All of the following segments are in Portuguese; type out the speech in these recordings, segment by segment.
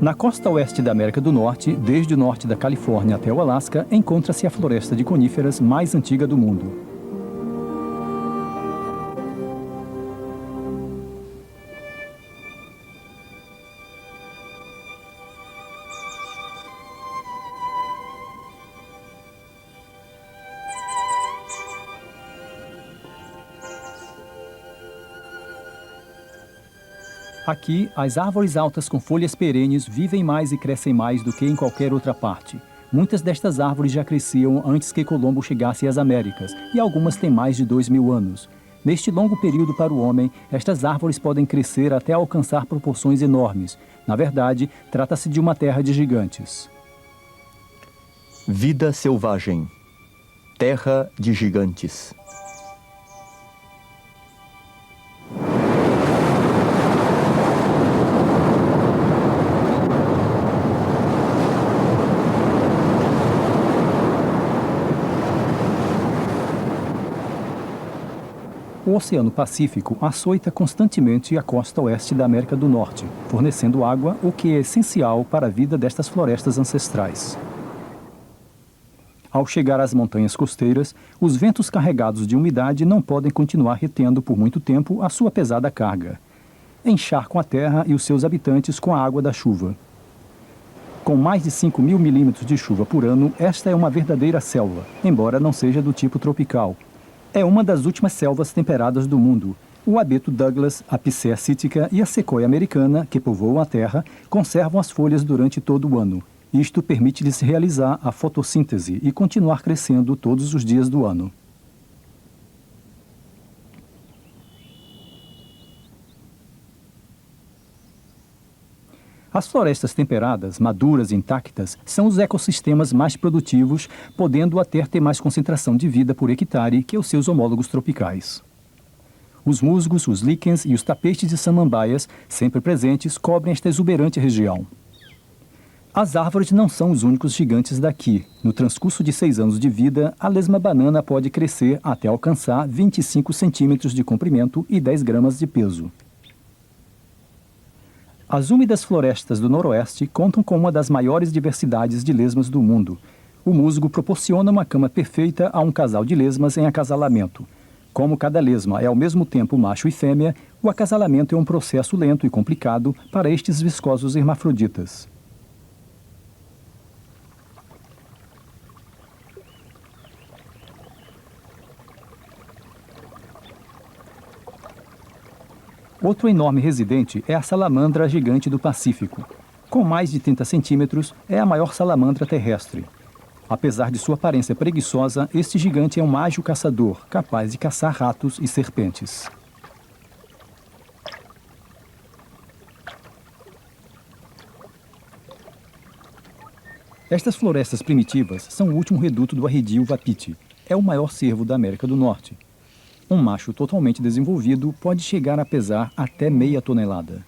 Na costa oeste da América do Norte, desde o norte da Califórnia até o Alasca, encontra-se a floresta de coníferas mais antiga do mundo. Aqui, as árvores altas com folhas perenes vivem mais e crescem mais do que em qualquer outra parte. Muitas destas árvores já cresciam antes que Colombo chegasse às Américas, e algumas têm mais de 2.000 anos. Neste longo período para o homem, estas árvores podem crescer até alcançar proporções enormes. Na verdade, trata-se de uma terra de gigantes. Vida selvagem. Terra de gigantes. O Oceano Pacífico açoita constantemente a costa oeste da América do Norte, fornecendo água, o que é essencial para a vida destas florestas ancestrais. Ao chegar às montanhas costeiras, os ventos carregados de umidade não podem continuar retendo por muito tempo a sua pesada carga. Encharcam a terra e os seus habitantes com a água da chuva. Com mais de 5.000 milímetros de chuva por ano, esta é uma verdadeira selva, embora não seja do tipo tropical. É uma das últimas selvas temperadas do mundo. O abeto Douglas, a picea sítica e a sequoia americana, que povoam a terra, conservam as folhas durante todo o ano. Isto permite-lhes realizar a fotossíntese e continuar crescendo todos os dias do ano. As florestas temperadas, maduras e intactas, são os ecossistemas mais produtivos, podendo até ter mais concentração de vida por hectare que os seus homólogos tropicais. Os musgos, os líquens e os tapetes de samambaias, sempre presentes, cobrem esta exuberante região. As árvores não são os únicos gigantes daqui. No transcurso de 6 anos de vida, a lesma banana pode crescer até alcançar 25 centímetros de comprimento e 10 gramas de peso. As úmidas florestas do noroeste contam com uma das maiores diversidades de lesmas do mundo. O musgo proporciona uma cama perfeita a um casal de lesmas em acasalamento. Como cada lesma é ao mesmo tempo macho e fêmea, o acasalamento é um processo lento e complicado para estes viscosos hermafroditas. Outro enorme residente é a salamandra gigante do Pacífico. Com mais de 30 centímetros, é a maior salamandra terrestre. Apesar de sua aparência preguiçosa, este gigante é um ágil caçador, capaz de caçar ratos e serpentes. Estas florestas primitivas são o último reduto do arredio Wapiti. É o maior cervo da América do Norte. Um macho totalmente desenvolvido pode chegar a pesar até meia tonelada.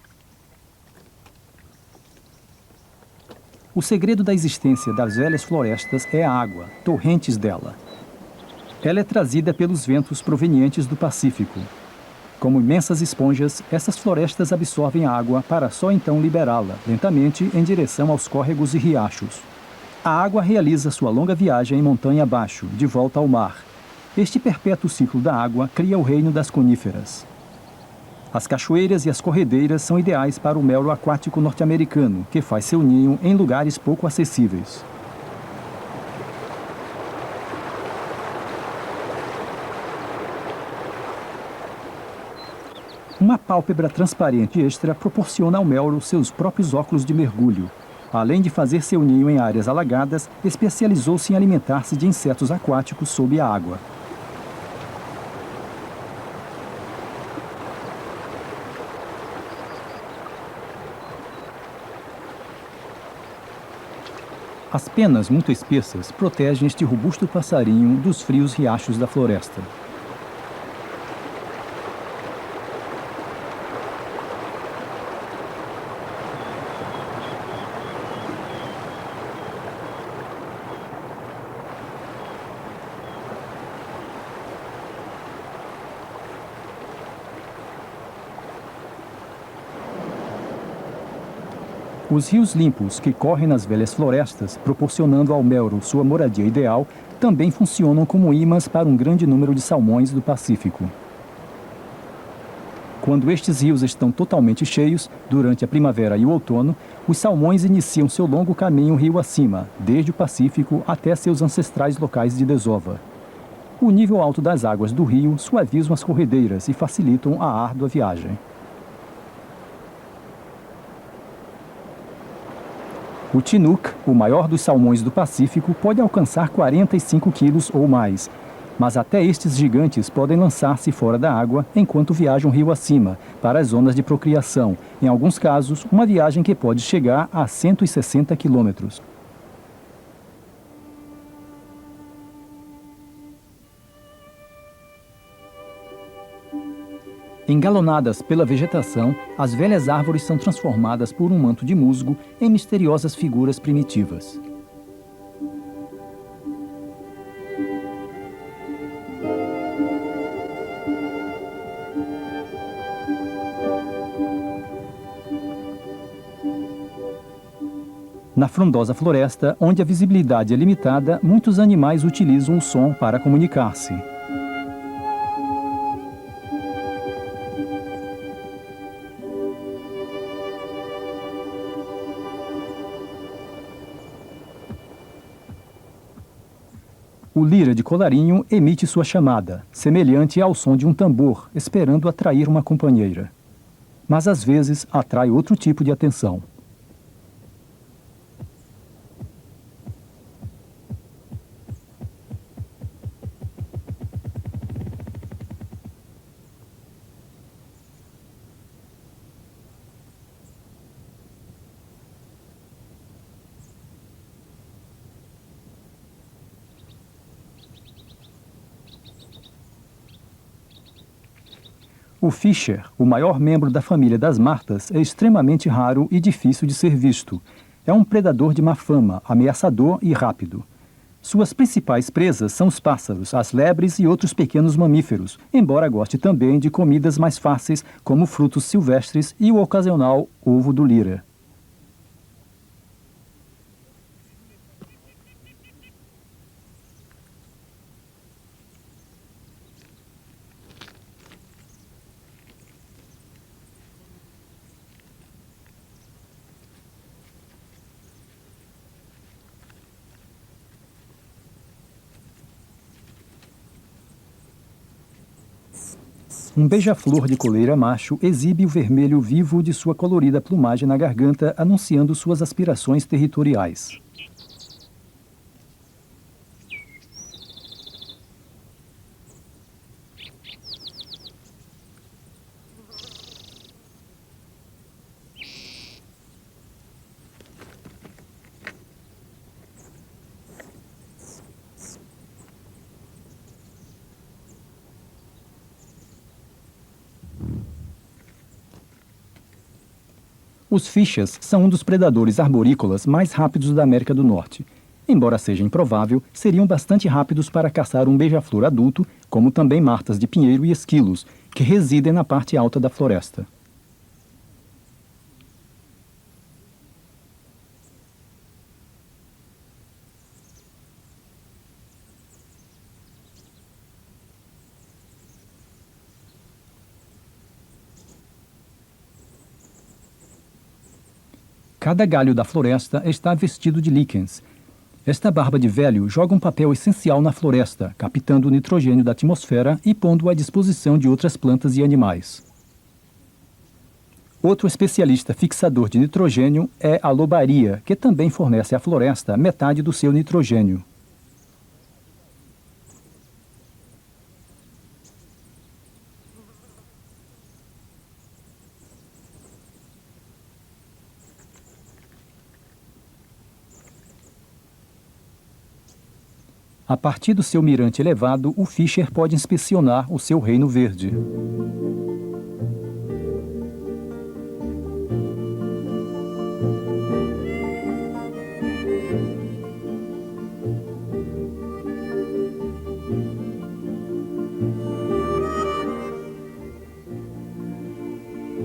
O segredo da existência das velhas florestas é a água, torrentes dela. Ela é trazida pelos ventos provenientes do Pacífico. Como imensas esponjas, essas florestas absorvem a água para só então liberá-la, lentamente, em direção aos córregos e riachos. A água realiza sua longa viagem montanha abaixo, de volta ao mar. Este perpétuo ciclo da água cria o reino das coníferas. As cachoeiras e as corredeiras são ideais para o mero aquático norte-americano, que faz seu ninho em lugares pouco acessíveis. Uma pálpebra transparente extra proporciona ao melro seus próprios óculos de mergulho. Além de fazer seu ninho em áreas alagadas, especializou-se em alimentar-se de insetos aquáticos sob a água. As penas muito espessas protegem este robusto passarinho dos frios riachos da floresta. Os rios limpos que correm nas velhas florestas, proporcionando ao melro sua moradia ideal, também funcionam como imãs para um grande número de salmões do Pacífico. Quando estes rios estão totalmente cheios, durante a primavera e o outono, os salmões iniciam seu longo caminho rio acima, desde o Pacífico até seus ancestrais locais de desova. O nível alto das águas do rio suavizam as corredeiras e facilitam a árdua viagem. O Chinook, o maior dos salmões do Pacífico, pode alcançar 45 quilos ou mais, mas até estes gigantes podem lançar-se fora da água enquanto viajam rio acima, para as zonas de procriação, em alguns casos, uma viagem que pode chegar a 160 quilômetros. Engalonadas pela vegetação, as velhas árvores são transformadas por um manto de musgo em misteriosas figuras primitivas. Na frondosa floresta, onde a visibilidade é limitada, muitos animais utilizam o som para comunicar-se. O lira de colarinho emite sua chamada, semelhante ao som de um tambor, esperando atrair uma companheira. Mas às vezes atrai outro tipo de atenção. O Fischer, o maior membro da família das martas, é extremamente raro e difícil de ser visto. É um predador de má fama, ameaçador e rápido. Suas principais presas são os pássaros, as lebres e outros pequenos mamíferos, embora goste também de comidas mais fáceis, como frutos silvestres e o ocasional ovo do lira. Um beija-flor de coleira macho exibe o vermelho vivo de sua colorida plumagem na garganta, anunciando suas aspirações territoriais. Os fichas são um dos predadores arborícolas mais rápidos da América do Norte. Embora seja improvável, seriam bastante rápidos para caçar um beija-flor adulto, como também martas de pinheiro e esquilos, que residem na parte alta da floresta. Cada galho da floresta está vestido de líquens. Esta barba de velho joga um papel essencial na floresta, captando o nitrogênio da atmosfera e pondo-o à disposição de outras plantas e animais. Outro especialista fixador de nitrogênio é a lobaria, que também fornece à floresta metade do seu nitrogênio. A partir do seu mirante elevado, o Fischer pode inspecionar o seu reino verde.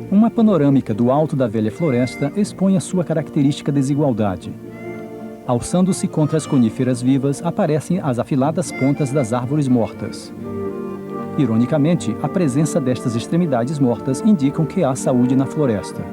Uma panorâmica do alto da velha floresta expõe a sua característica desigualdade. Alçando-se contra as coníferas vivas, aparecem as afiladas pontas das árvores mortas. Ironicamente, a presença destas extremidades mortas indicam que há saúde na floresta.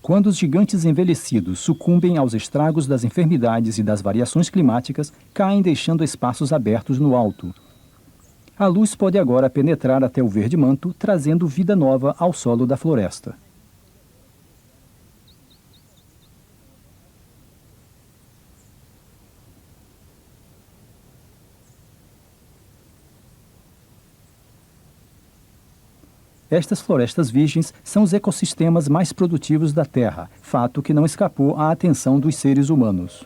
Quando os gigantes envelhecidos sucumbem aos estragos das enfermidades e das variações climáticas, caem deixando espaços abertos no alto. A luz pode agora penetrar até o verde manto, trazendo vida nova ao solo da floresta. Estas florestas virgens são os ecossistemas mais produtivos da Terra, fato que não escapou à atenção dos seres humanos.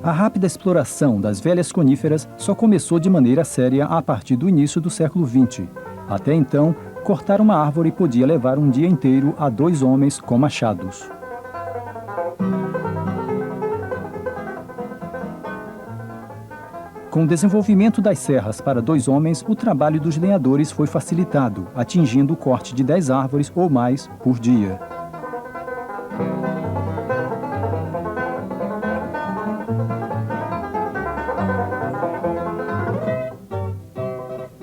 A rápida exploração das velhas coníferas só começou de maneira séria a partir do início do século XX. Até então, cortar uma árvore podia levar um dia inteiro a 2 homens com machados. Com o desenvolvimento das serras para 2 homens, o trabalho dos lenhadores foi facilitado, atingindo o corte de 10 árvores ou mais por dia.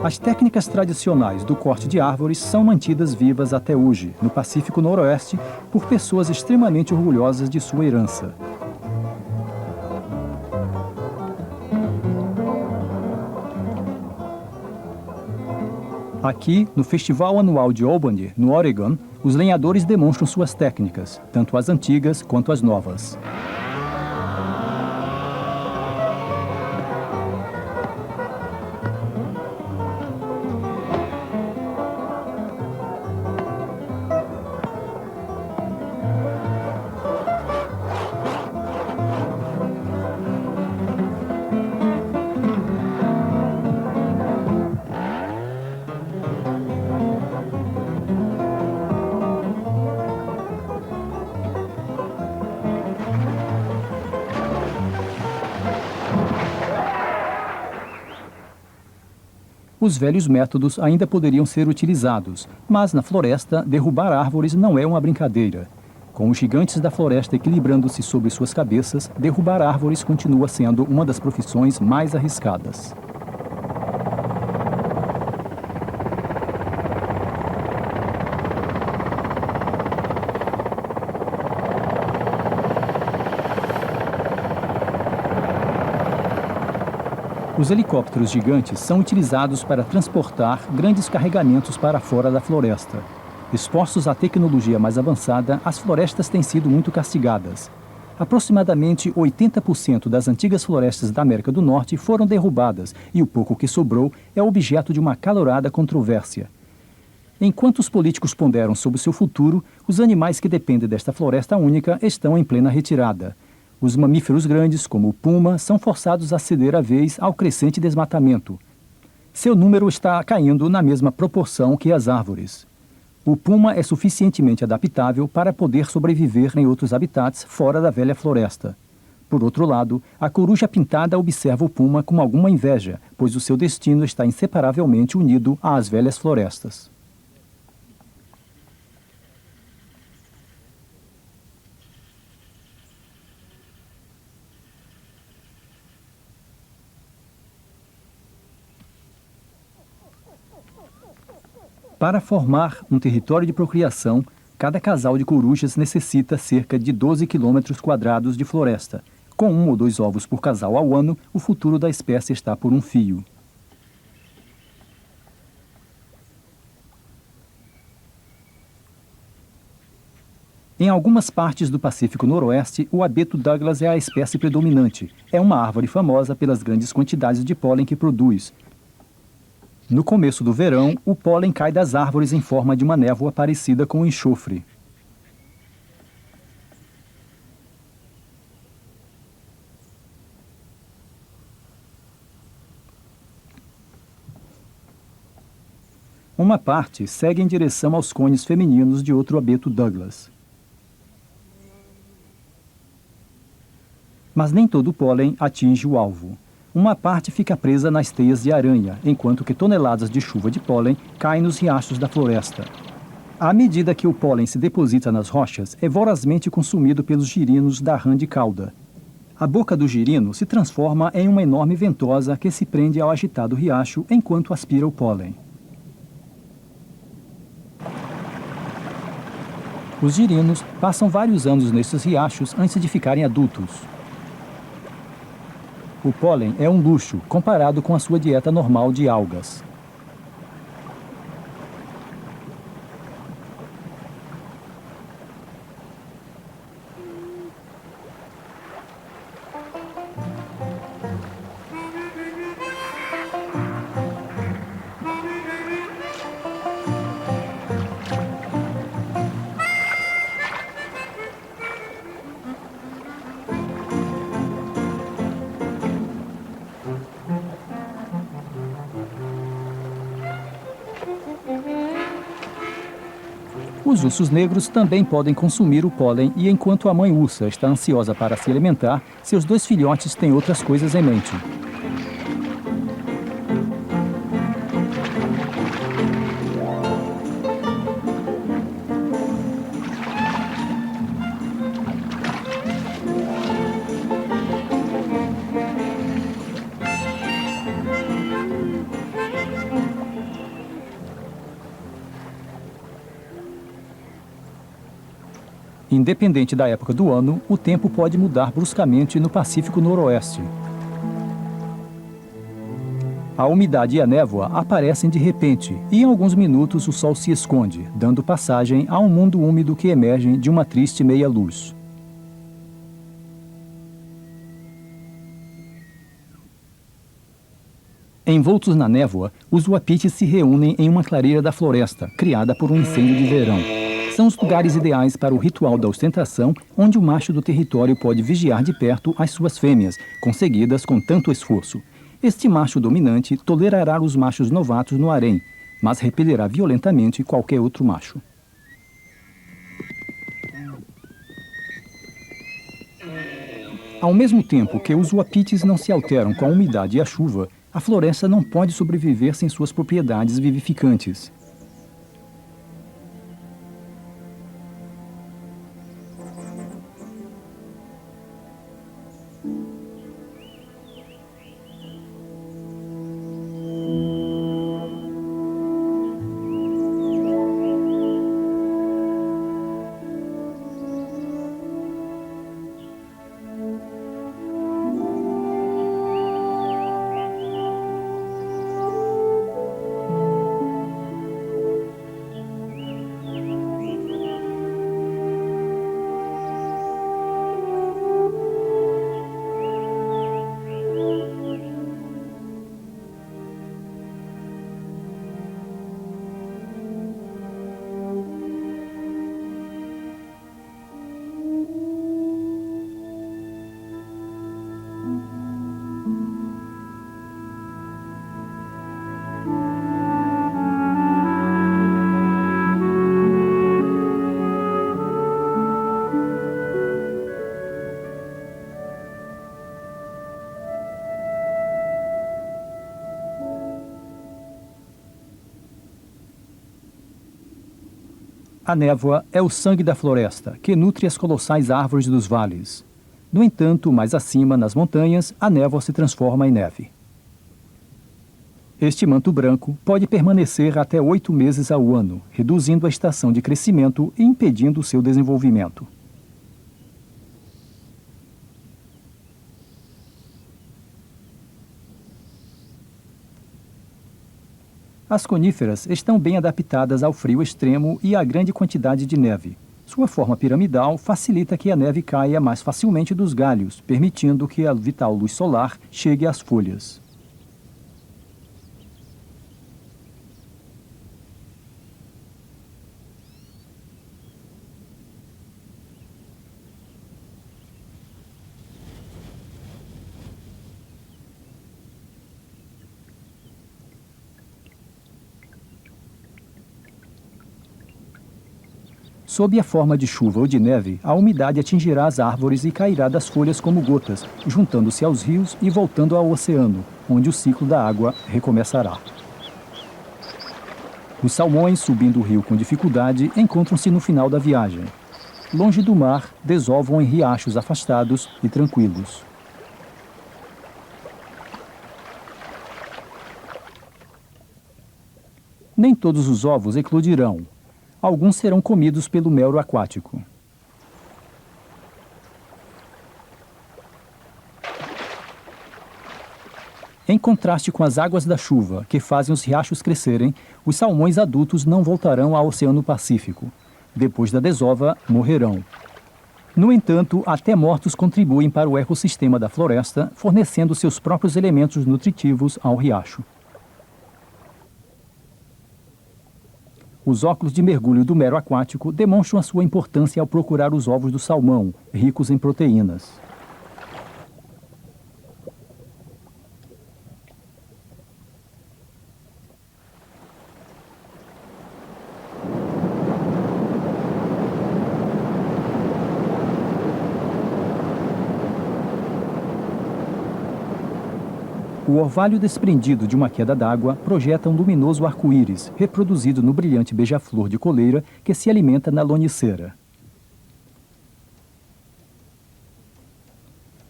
As técnicas tradicionais do corte de árvores são mantidas vivas até hoje, no Pacífico Noroeste, por pessoas extremamente orgulhosas de sua herança. Aqui, no Festival Anual de Albany, no Oregon, os lenhadores demonstram suas técnicas, tanto as antigas quanto as novas. Os velhos métodos ainda poderiam ser utilizados, mas na floresta, derrubar árvores não é uma brincadeira. Com os gigantes da floresta equilibrando-se sobre suas cabeças, derrubar árvores continua sendo uma das profissões mais arriscadas. Os helicópteros gigantes são utilizados para transportar grandes carregamentos para fora da floresta. Expostos à tecnologia mais avançada, as florestas têm sido muito castigadas. Aproximadamente 80% das antigas florestas da América do Norte foram derrubadas e o pouco que sobrou é objeto de uma acalorada controvérsia. Enquanto os políticos ponderam sobre seu futuro, os animais que dependem desta floresta única estão em plena retirada. Os mamíferos grandes, como o puma, são forçados a ceder a vez ao crescente desmatamento. Seu número está caindo na mesma proporção que as árvores. O puma é suficientemente adaptável para poder sobreviver em outros habitats fora da velha floresta. Por outro lado, a coruja pintada observa o puma com alguma inveja, pois o seu destino está inseparavelmente unido às velhas florestas. Para formar um território de procriação, cada casal de corujas necessita cerca de 12 quilômetros quadrados de floresta. Com 1 ou 2 ovos por casal ao ano, o futuro da espécie está por um fio. Em algumas partes do Pacífico Noroeste, o abeto Douglas é a espécie predominante. É uma árvore famosa pelas grandes quantidades de pólen que produz. No começo do verão, o pólen cai das árvores em forma de uma névoa parecida com enxofre. Uma parte segue em direção aos cones femininos de outro abeto Douglas. Mas nem todo o pólen atinge o alvo. Uma parte fica presa nas teias de aranha, enquanto que toneladas de chuva de pólen caem nos riachos da floresta. À medida que o pólen se deposita nas rochas, é vorazmente consumido pelos girinos da rã de cauda. A boca do girino se transforma em uma enorme ventosa que se prende ao agitado riacho enquanto aspira o pólen. Os girinos passam vários anos nesses riachos antes de ficarem adultos. O pólen é um luxo comparado com a sua dieta normal de algas. Os ursos negros também podem consumir o pólen e, enquanto a mãe ursa está ansiosa para se alimentar, seus 2 filhotes têm outras coisas em mente. Independente da época do ano, o tempo pode mudar bruscamente no Pacífico Noroeste. A umidade e a névoa aparecem de repente e em alguns minutos o sol se esconde, dando passagem a um mundo úmido que emerge de uma triste meia-luz. Envoltos na névoa, os uapitis se reúnem em uma clareira da floresta, criada por um incêndio de verão. São os lugares ideais para o ritual da ostentação, onde o macho do território pode vigiar de perto as suas fêmeas, conseguidas com tanto esforço. Este macho dominante tolerará os machos novatos no harém, mas repelerá violentamente qualquer outro macho. Ao mesmo tempo que os uapitis não se alteram com a umidade e a chuva, a floresta não pode sobreviver sem suas propriedades vivificantes. A névoa é o sangue da floresta, que nutre as colossais árvores dos vales. No entanto, mais acima, nas montanhas, a névoa se transforma em neve. Este manto branco pode permanecer até 8 meses ao ano, reduzindo a estação de crescimento e impedindo o seu desenvolvimento. As coníferas estão bem adaptadas ao frio extremo e à grande quantidade de neve. Sua forma piramidal facilita que a neve caia mais facilmente dos galhos, permitindo que a vital luz solar chegue às folhas. Sob a forma de chuva ou de neve, a umidade atingirá as árvores e cairá das folhas como gotas, juntando-se aos rios e voltando ao oceano, onde o ciclo da água recomeçará. Os salmões, subindo o rio com dificuldade, encontram-se no final da viagem. Longe do mar, desovam em riachos afastados e tranquilos. Nem todos os ovos eclodirão. Alguns serão comidos pelo mero aquático. Em contraste com as águas da chuva, que fazem os riachos crescerem, os salmões adultos não voltarão ao Oceano Pacífico. Depois da desova, morrerão. No entanto, até mortos contribuem para o ecossistema da floresta, fornecendo seus próprios elementos nutritivos ao riacho. Os óculos de mergulho do mero aquático demonstram a sua importância ao procurar os ovos do salmão, ricos em proteínas. O orvalho desprendido de uma queda d'água projeta um luminoso arco-íris, reproduzido no brilhante beija-flor de coleira que se alimenta na loniceira.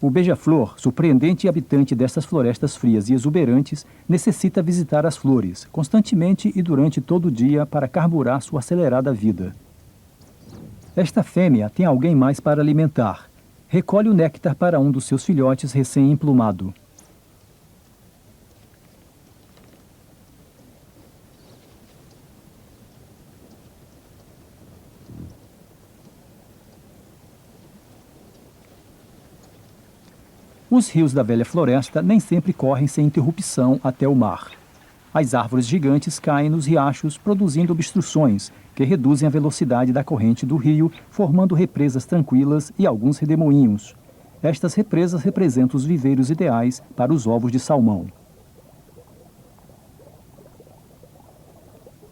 O beija-flor, surpreendente habitante destas florestas frias e exuberantes, necessita visitar as flores, constantemente e durante todo o dia para carburar sua acelerada vida. Esta fêmea tem alguém mais para alimentar. Recolhe o néctar para um dos seus filhotes recém-emplumado. Os rios da velha floresta nem sempre correm sem interrupção até o mar. As árvores gigantes caem nos riachos, produzindo obstruções, que reduzem a velocidade da corrente do rio, formando represas tranquilas e alguns redemoinhos. Estas represas representam os viveiros ideais para os ovos de salmão.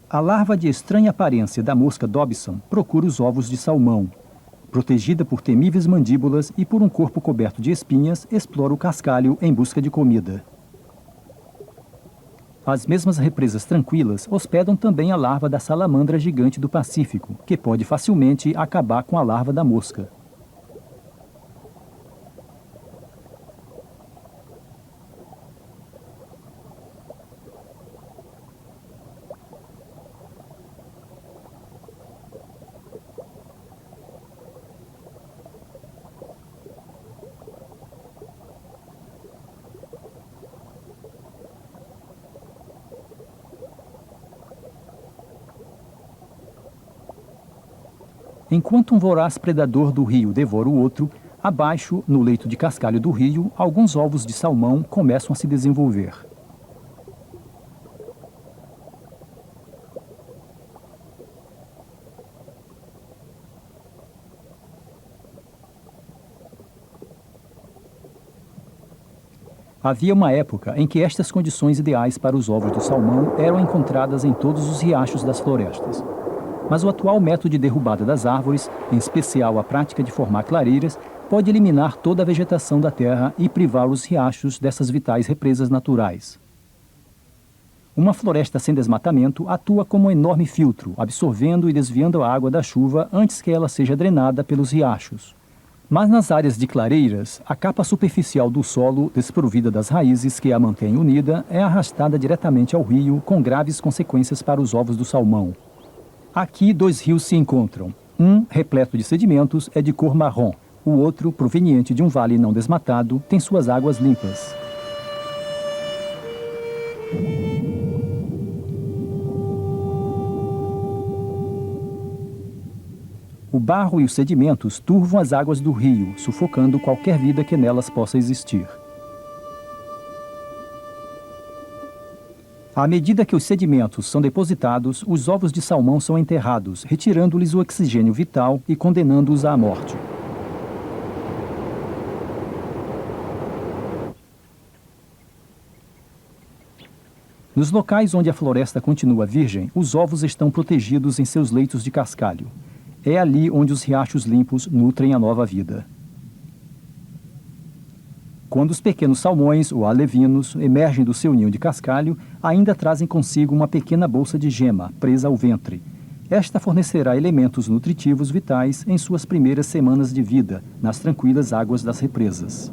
A larva de estranha aparência da mosca Dobson procura os ovos de salmão. Protegida por temíveis mandíbulas e por um corpo coberto de espinhas, explora o cascalho em busca de comida. As mesmas represas tranquilas hospedam também a larva da salamandra gigante do Pacífico, que pode facilmente acabar com a larva da mosca. Enquanto um voraz predador do rio devora o outro, abaixo, no leito de cascalho do rio, alguns ovos de salmão começam a se desenvolver. Havia uma época em que estas condições ideais para os ovos do salmão eram encontradas em todos os riachos das florestas. Mas o atual método de derrubada das árvores, em especial a prática de formar clareiras, pode eliminar toda a vegetação da terra e privar os riachos dessas vitais represas naturais. Uma floresta sem desmatamento atua como um enorme filtro, absorvendo e desviando a água da chuva antes que ela seja drenada pelos riachos. Mas nas áreas de clareiras, a capa superficial do solo, desprovida das raízes que a mantém unida, é arrastada diretamente ao rio, com graves consequências para os ovos do salmão. Aqui, dois rios se encontram. Um, repleto de sedimentos, é de cor marrom. O outro, proveniente de um vale não desmatado, tem suas águas limpas. O barro e os sedimentos turvam as águas do rio, sufocando qualquer vida que nelas possa existir. À medida que os sedimentos são depositados, os ovos de salmão são enterrados, retirando-lhes o oxigênio vital e condenando-os à morte. Nos locais onde a floresta continua virgem, os ovos estão protegidos em seus leitos de cascalho. É ali onde os riachos limpos nutrem a nova vida. Quando os pequenos salmões, ou alevinos, emergem do seu ninho de cascalho, ainda trazem consigo uma pequena bolsa de gema, presa ao ventre. Esta fornecerá elementos nutritivos vitais em suas primeiras semanas de vida, nas tranquilas águas das represas.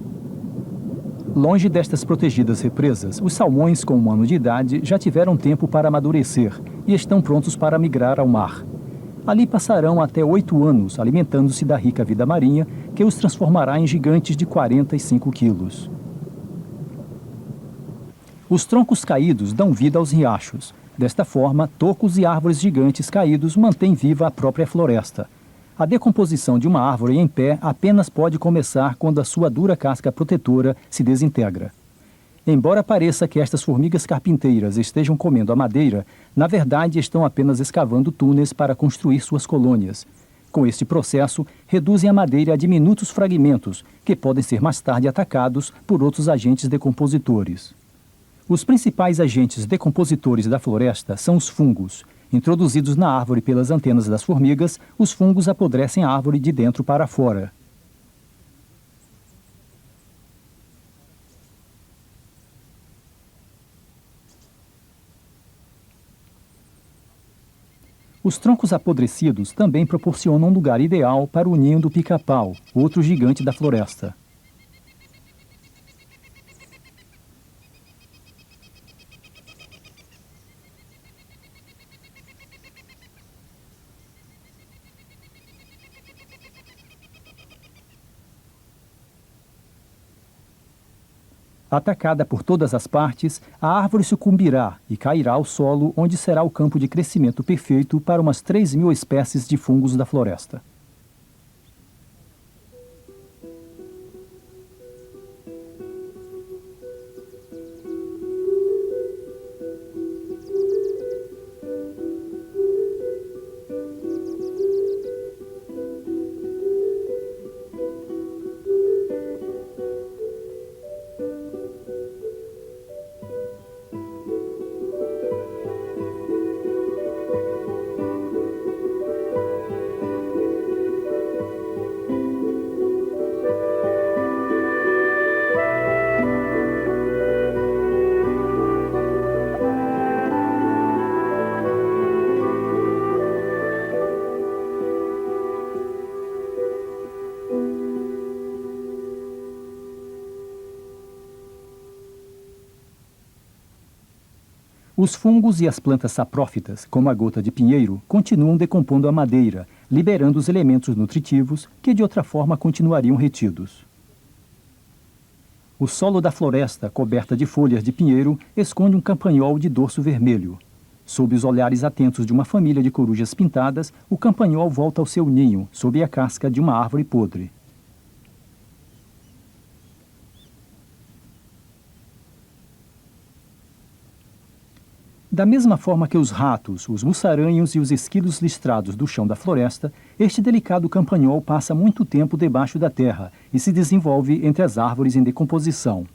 Longe destas protegidas represas, os salmões com 1 ano de idade já tiveram tempo para amadurecer e estão prontos para migrar ao mar. Ali passarão até 8 anos, alimentando-se da rica vida marinha, que os transformará em gigantes de 45 quilos. Os troncos caídos dão vida aos riachos. Desta forma, tocos e árvores gigantes caídos mantêm viva a própria floresta. A decomposição de uma árvore em pé apenas pode começar quando a sua dura casca protetora se desintegra. Embora pareça que estas formigas carpinteiras estejam comendo a madeira, na verdade estão apenas escavando túneis para construir suas colônias. Com este processo, reduzem a madeira a diminutos fragmentos, que podem ser mais tarde atacados por outros agentes decompositores. Os principais agentes decompositores da floresta são os fungos. Introduzidos na árvore pelas antenas das formigas, os fungos apodrecem a árvore de dentro para fora. Os troncos apodrecidos também proporcionam um lugar ideal para o ninho do pica-pau, outro gigante da floresta. Atacada por todas as partes, a árvore sucumbirá e cairá ao solo, onde será o campo de crescimento perfeito para umas 3.000 espécies de fungos da floresta. Os fungos e as plantas saprófitas, como a gota de pinheiro, continuam decompondo a madeira, liberando os elementos nutritivos que de outra forma continuariam retidos. O solo da floresta, coberta de folhas de pinheiro, esconde um campanhol de dorso vermelho. Sob os olhares atentos de uma família de corujas pintadas, o campanhol volta ao seu ninho, sob a casca de uma árvore podre. Da mesma forma que os ratos, os mussaranhos e os esquilos listrados do chão da floresta, este delicado campanhol passa muito tempo debaixo da terra e se desenvolve entre as árvores em decomposição.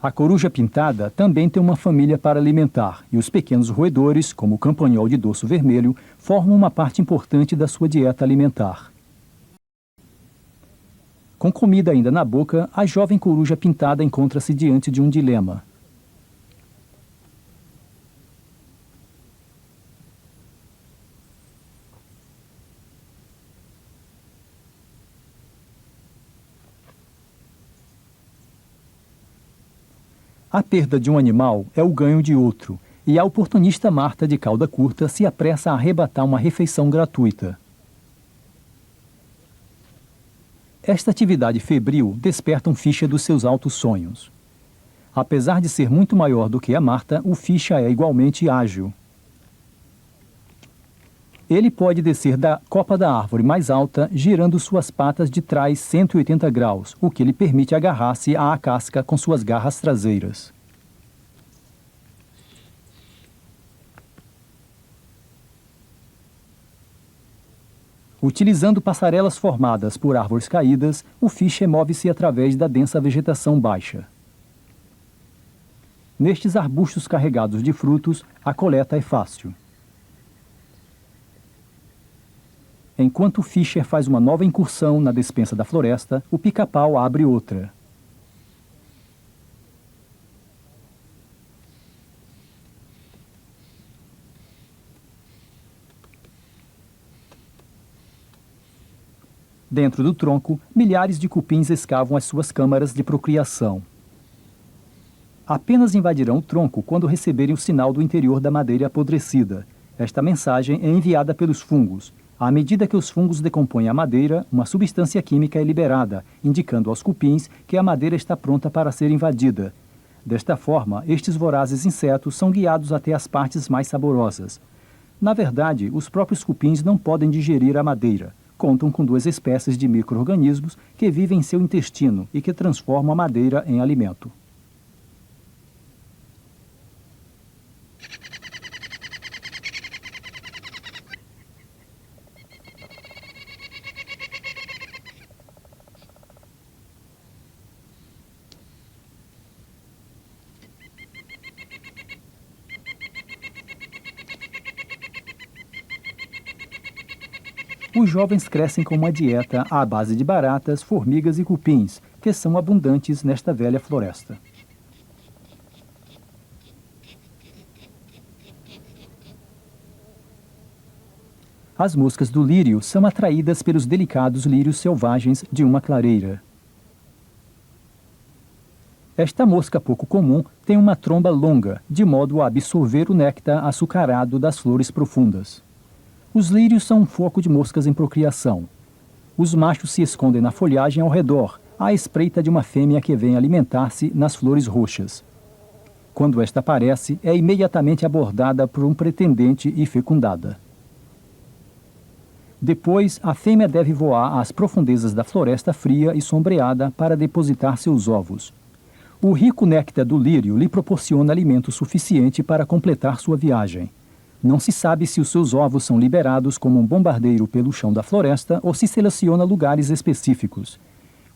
A coruja pintada também tem uma família para alimentar, e os pequenos roedores, como o campanhol de dorso vermelho, formam uma parte importante da sua dieta alimentar. Com comida ainda na boca, a jovem coruja pintada encontra-se diante de um dilema. A perda de um animal é o ganho de outro, e a oportunista Marta de cauda curta se apressa a arrebatar uma refeição gratuita. Esta atividade febril desperta um Ficha dos seus altos sonhos. Apesar de ser muito maior do que a Marta, o Ficha é igualmente ágil. Ele pode descer da copa da árvore mais alta, girando suas patas de trás 180 graus, o que lhe permite agarrar-se à casca com suas garras traseiras. Utilizando passarelas formadas por árvores caídas, o Ficha move-se através da densa vegetação baixa. Nestes arbustos carregados de frutos, a coleta é fácil. Enquanto Fischer faz uma nova incursão na despensa da floresta, o pica-pau abre outra. Dentro do tronco, milhares de cupins escavam as suas câmaras de procriação. Apenas invadirão o tronco quando receberem o sinal do interior da madeira apodrecida. Esta mensagem é enviada pelos fungos. À medida que os fungos decompõem a madeira, uma substância química é liberada, indicando aos cupins que a madeira está pronta para ser invadida. Desta forma, estes vorazes insetos são guiados até as partes mais saborosas. Na verdade, os próprios cupins não podem digerir a madeira. Contam com 2 espécies de micro-organismos que vivem em seu intestino e que transformam a madeira em alimento. Os jovens crescem com uma dieta à base de baratas, formigas e cupins, que são abundantes nesta velha floresta. As moscas do lírio são atraídas pelos delicados lírios selvagens de uma clareira. Esta mosca pouco comum tem uma tromba longa, de modo a absorver o néctar açucarado das flores profundas. Os lírios são um foco de moscas em procriação. Os machos se escondem na folhagem ao redor, à espreita de uma fêmea que vem alimentar-se nas flores roxas. Quando esta aparece, é imediatamente abordada por um pretendente e fecundada. Depois, a fêmea deve voar às profundezas da floresta fria e sombreada para depositar seus ovos. O rico néctar do lírio lhe proporciona alimento suficiente para completar sua viagem. Não se sabe se os seus ovos são liberados como um bombardeiro pelo chão da floresta ou se seleciona lugares específicos.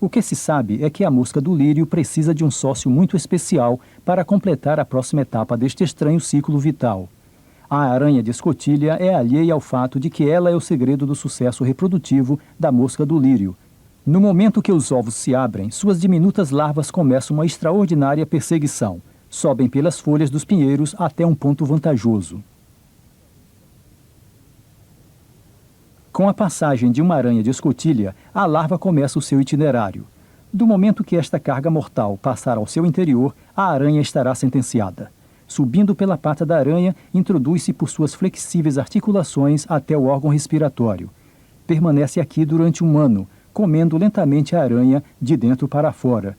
O que se sabe é que a mosca do lírio precisa de um sócio muito especial para completar a próxima etapa deste estranho ciclo vital. A aranha de escotilha é alheia ao fato de que ela é o segredo do sucesso reprodutivo da mosca do lírio. No momento que os ovos se abrem, suas diminutas larvas começam uma extraordinária perseguição. Sobem pelas folhas dos pinheiros até um ponto vantajoso. Com a passagem de uma aranha de escotilha, a larva começa o seu itinerário. Do momento que esta carga mortal passar ao seu interior, a aranha estará sentenciada. Subindo pela pata da aranha, introduz-se por suas flexíveis articulações até o órgão respiratório. Permanece aqui durante 1 ano, comendo lentamente a aranha de dentro para fora.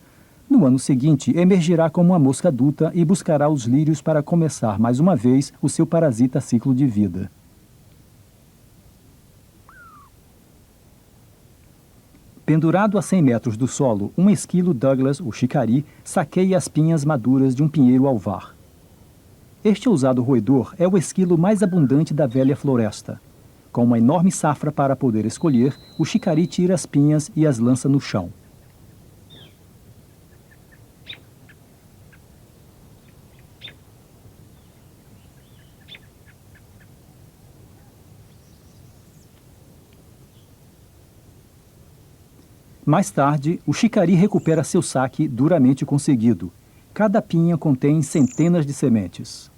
No ano seguinte, emergirá como uma mosca adulta e buscará os lírios para começar mais uma vez o seu parasita ciclo de vida. Pendurado a 100 metros do solo, um esquilo Douglas, o xicari, saqueia as pinhas maduras de um pinheiro alvar. Este ousado roedor é o esquilo mais abundante da velha floresta. Com uma enorme safra para poder escolher, o xicari tira as pinhas e as lança no chão. Mais tarde, o Xicari recupera seu saque duramente conseguido. Cada pinha contém centenas de sementes.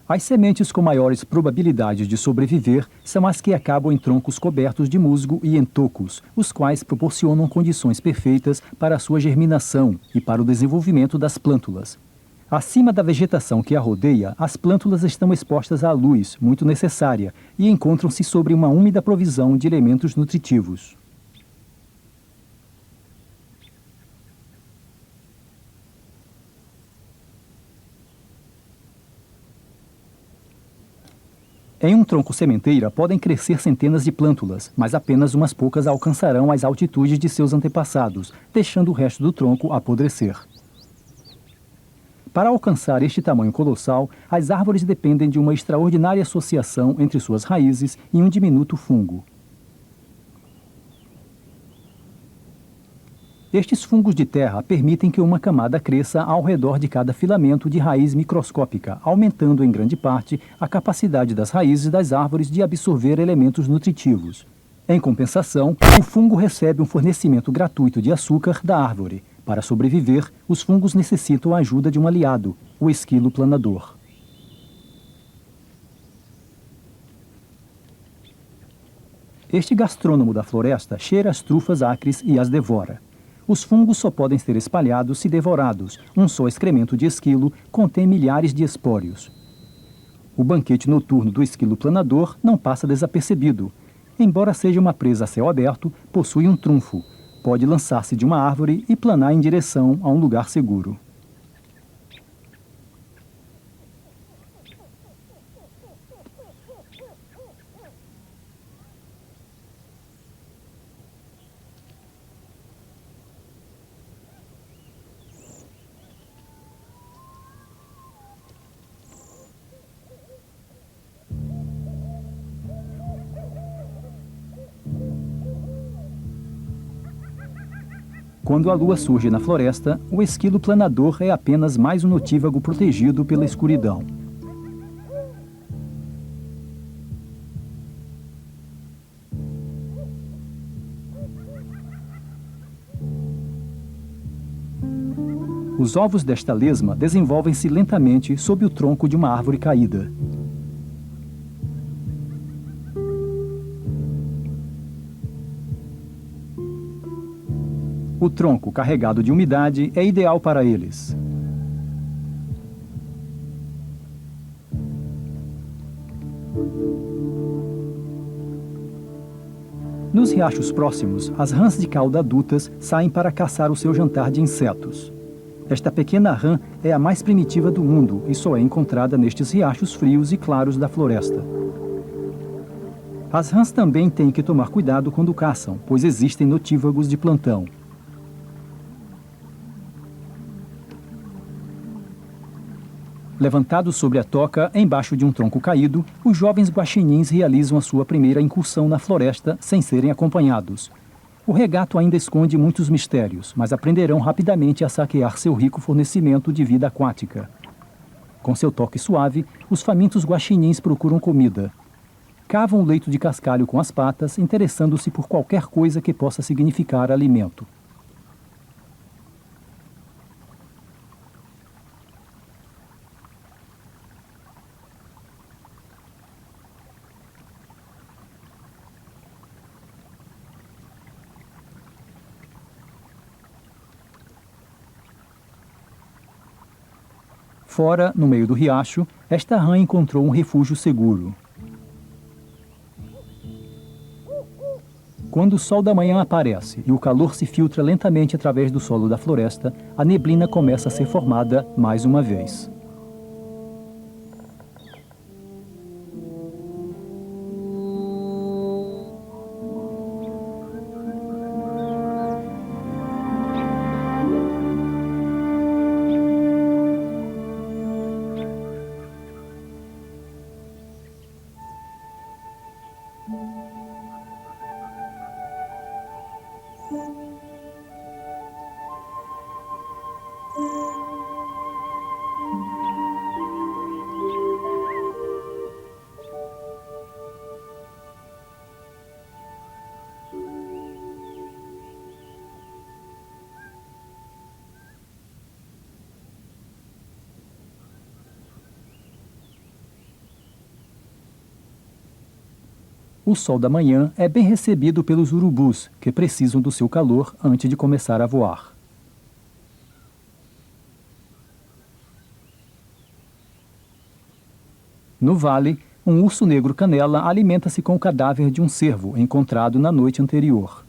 As sementes com maiores probabilidades de sobreviver são as que acabam em troncos cobertos de musgo e em tocos, os quais proporcionam condições perfeitas para a sua germinação e para o desenvolvimento das plântulas. Acima da vegetação que a rodeia, as plântulas estão expostas à luz, muito necessária, e encontram-se sobre uma úmida provisão de elementos nutritivos. Em um tronco sementeira podem crescer centenas de plântulas, mas apenas umas poucas alcançarão as altitudes de seus antepassados, deixando o resto do tronco apodrecer. Para alcançar este tamanho colossal, as árvores dependem de uma extraordinária associação entre suas raízes e um diminuto fungo. Estes fungos de terra permitem que uma camada cresça ao redor de cada filamento de raiz microscópica, aumentando em grande parte a capacidade das raízes das árvores de absorver elementos nutritivos. Em compensação, o fungo recebe um fornecimento gratuito de açúcar da árvore. Para sobreviver, os fungos necessitam a ajuda de um aliado, o esquilo planador. Este gastrônomo da floresta cheira as trufas acres e as devora. Os fungos só podem ser espalhados se devorados. Um só excremento de esquilo contém milhares de espórios. O banquete noturno do esquilo planador não passa desapercebido. Embora seja uma presa a céu aberto, possui um trunfo. Pode lançar-se de uma árvore e planar em direção a um lugar seguro. Quando a lua surge na floresta, o esquilo planador é apenas mais um notívago protegido pela escuridão. Os ovos desta lesma desenvolvem-se lentamente sob o tronco de uma árvore caída. O tronco carregado de umidade é ideal para eles. Nos riachos próximos, as rãs de cauda adultas saem para caçar o seu jantar de insetos. Esta pequena rã é a mais primitiva do mundo e só é encontrada nestes riachos frios e claros da floresta. As rãs também têm que tomar cuidado quando caçam, pois existem notívagos de plantão. Levantados sobre a toca, embaixo de um tronco caído, os jovens guaxinins realizam a sua primeira incursão na floresta sem serem acompanhados. O regato ainda esconde muitos mistérios, mas aprenderão rapidamente a saquear seu rico fornecimento de vida aquática. Com seu toque suave, os famintos guaxinins procuram comida. Cavam um leito de cascalho com as patas, interessando-se por qualquer coisa que possa significar alimento. Fora, no meio do riacho, esta rã encontrou um refúgio seguro. Quando o sol da manhã aparece e o calor se filtra lentamente através do solo da floresta, a neblina começa a ser formada mais uma vez. o sol da manhã é bem recebido pelos urubus, que precisam do seu calor antes de começar a voar. No vale, um urso negro canela alimenta-se com o cadáver de um cervo encontrado na noite anterior.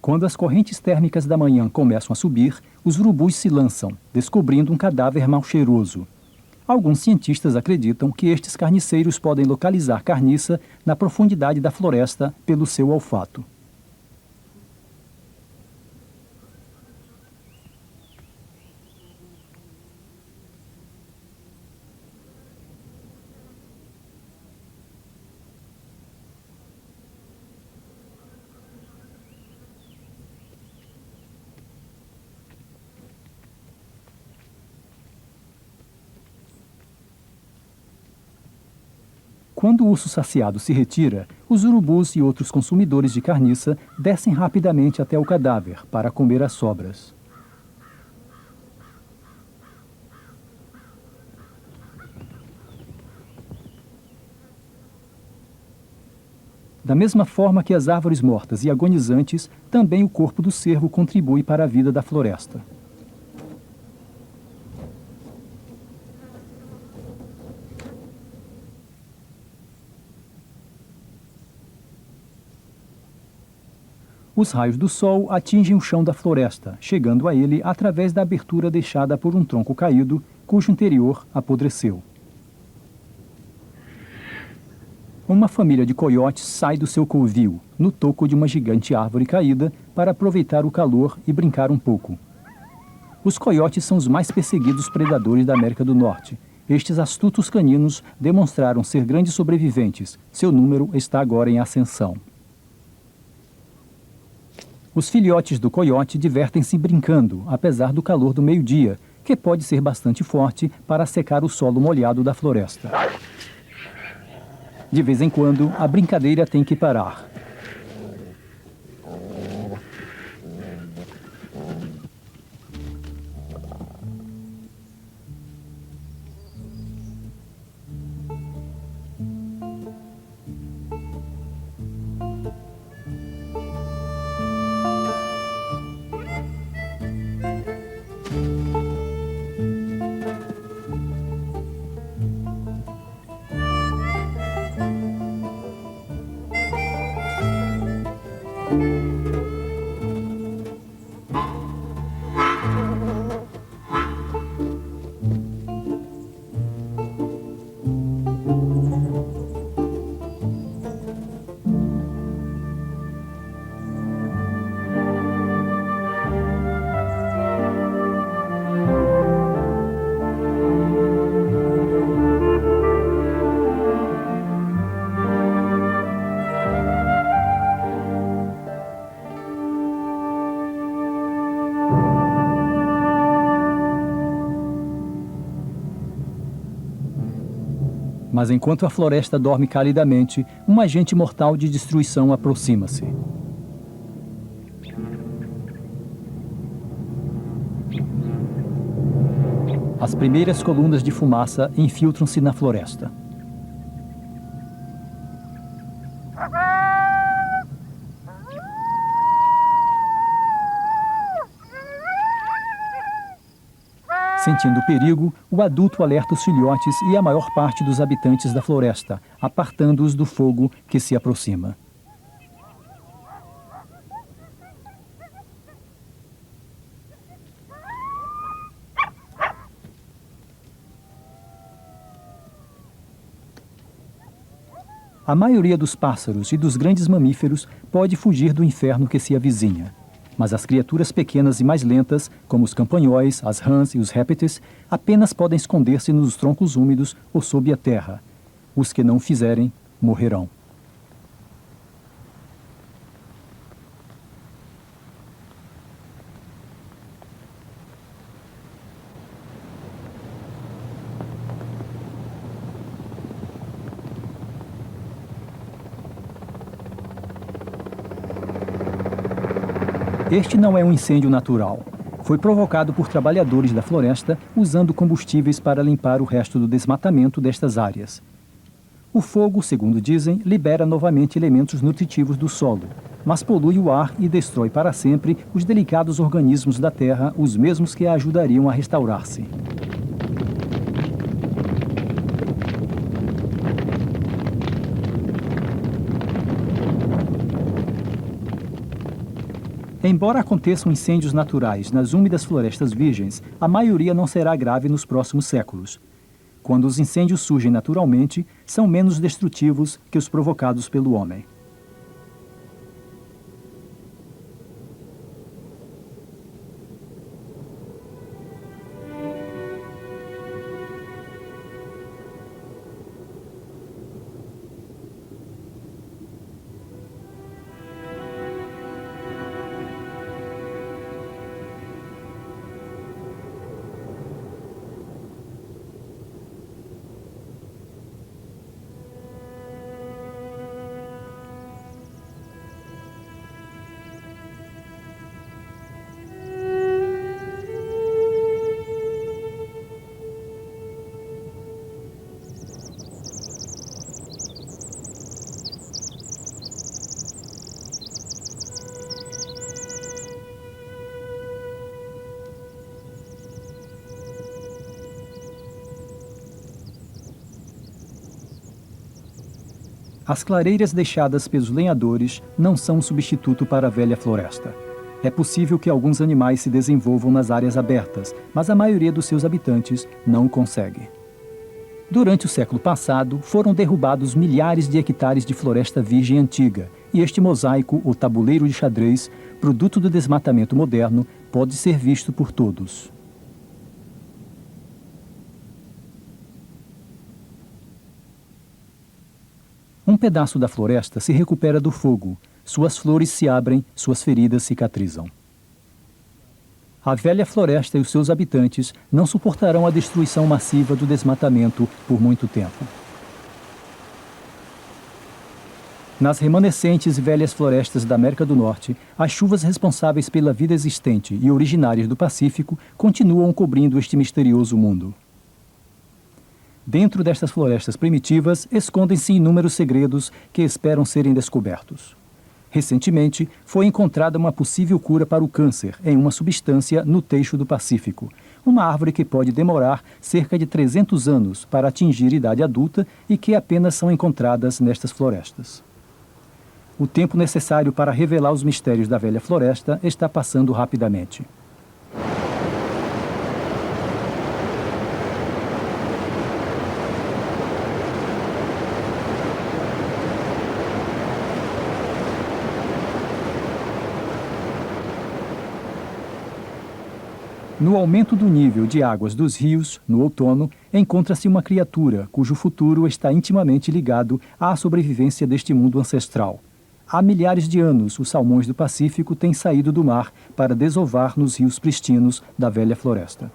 Quando as correntes térmicas da manhã começam a subir, os urubus se lançam, descobrindo um cadáver mal cheiroso. Alguns cientistas acreditam que estes carniceiros podem localizar carniça na profundidade da floresta pelo seu olfato. Quando o urso saciado se retira, os urubus e outros consumidores de carniça descem rapidamente até o cadáver para comer as sobras. Da mesma forma que as árvores mortas e agonizantes, também o corpo do cervo contribui para a vida da floresta. Os raios do sol atingem o chão da floresta, chegando a ele através da abertura deixada por um tronco caído, cujo interior apodreceu. Uma família de coiotes sai do seu covil, no toco de uma gigante árvore caída, para aproveitar o calor e brincar um pouco. Os coiotes são os mais perseguidos predadores da América do Norte. Estes astutos caninos demonstraram ser grandes sobreviventes. Seu número está agora em ascensão. Os filhotes do coiote divertem-se brincando, apesar do calor do meio-dia, que pode ser bastante forte para secar o solo molhado da floresta. De vez em quando, a brincadeira tem que parar. Mas enquanto a floresta dorme calidamente, um agente mortal de destruição aproxima-se. As primeiras colunas de fumaça infiltram-se na floresta. Sentindo o perigo, o adulto alerta os filhotes e a maior parte dos habitantes da floresta, apartando-os do fogo que se aproxima. A maioria dos pássaros e dos grandes mamíferos pode fugir do inferno que se avizinha. Mas as criaturas pequenas e mais lentas, como os campanhóis, as rãs e os répteis, apenas podem esconder-se nos troncos úmidos ou sob a terra. Os que não fizerem, morrerão. Este não é um incêndio natural. Foi provocado por trabalhadores da floresta usando combustíveis para limpar o resto do desmatamento destas áreas. O fogo, segundo dizem, libera novamente elementos nutritivos do solo, mas polui o ar e destrói para sempre os delicados organismos da terra, os mesmos que a ajudariam a restaurar-se. Embora aconteçam incêndios naturais nas úmidas florestas virgens, a maioria não será grave nos próximos séculos. Quando os incêndios surgem naturalmente, são menos destrutivos que os provocados pelo homem. As clareiras deixadas pelos lenhadores não são um substituto para a velha floresta. É possível que alguns animais se desenvolvam nas áreas abertas, mas a maioria dos seus habitantes não o consegue. Durante o século passado, foram derrubados milhares de hectares de floresta virgem antiga, e este mosaico, ou tabuleiro de xadrez, produto do desmatamento moderno, pode ser visto por todos. Um pedaço da floresta se recupera do fogo, suas flores se abrem, suas feridas cicatrizam. A velha floresta e os seus habitantes não suportarão a destruição massiva do desmatamento por muito tempo. Nas remanescentes e velhas florestas da América do Norte, as chuvas responsáveis pela vida existente e originárias do Pacífico continuam cobrindo este misterioso mundo. Dentro destas florestas primitivas, escondem-se inúmeros segredos que esperam serem descobertos. Recentemente, foi encontrada uma possível cura para o câncer em uma substância no teixo do Pacífico, uma árvore que pode demorar cerca de 300 anos para atingir idade adulta e que apenas são encontradas nestas florestas. O tempo necessário para revelar os mistérios da velha floresta está passando rapidamente. No aumento do nível de águas dos rios, no outono, encontra-se uma criatura cujo futuro está intimamente ligado à sobrevivência deste mundo ancestral. Há milhares de anos, os salmões do Pacífico têm saído do mar para desovar nos rios pristinos da velha floresta.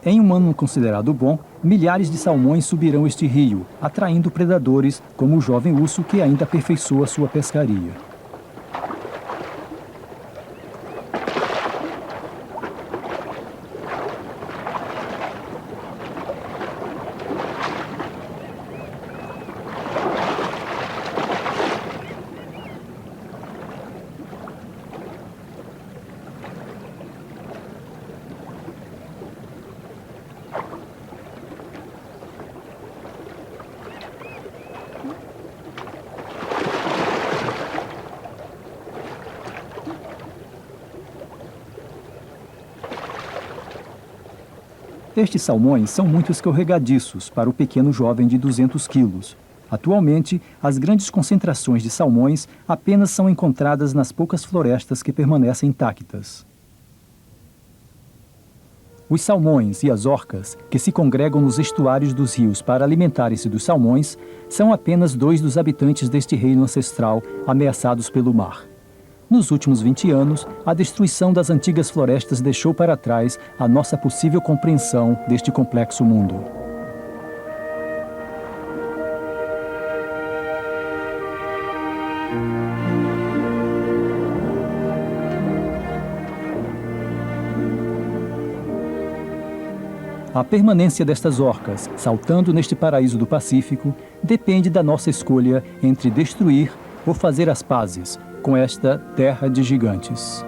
Em um ano considerado bom, milhares de salmões subirão este rio, atraindo predadores como o jovem urso que ainda aperfeiçoa sua pescaria. Estes salmões são muito escorregadiços para o pequeno jovem de 200 quilos. Atualmente, as grandes concentrações de salmões apenas são encontradas nas poucas florestas que permanecem intactas. Os salmões e as orcas, que se congregam nos estuários dos rios para alimentarem-se dos salmões, são apenas 2 dos habitantes deste reino ancestral ameaçados pelo mar. Nos últimos 20 anos, a destruição das antigas florestas deixou para trás a nossa possível compreensão deste complexo mundo. A permanência destas orcas, saltando neste paraíso do Pacífico, depende da nossa escolha entre destruir ou fazer as pazes com esta terra de gigantes.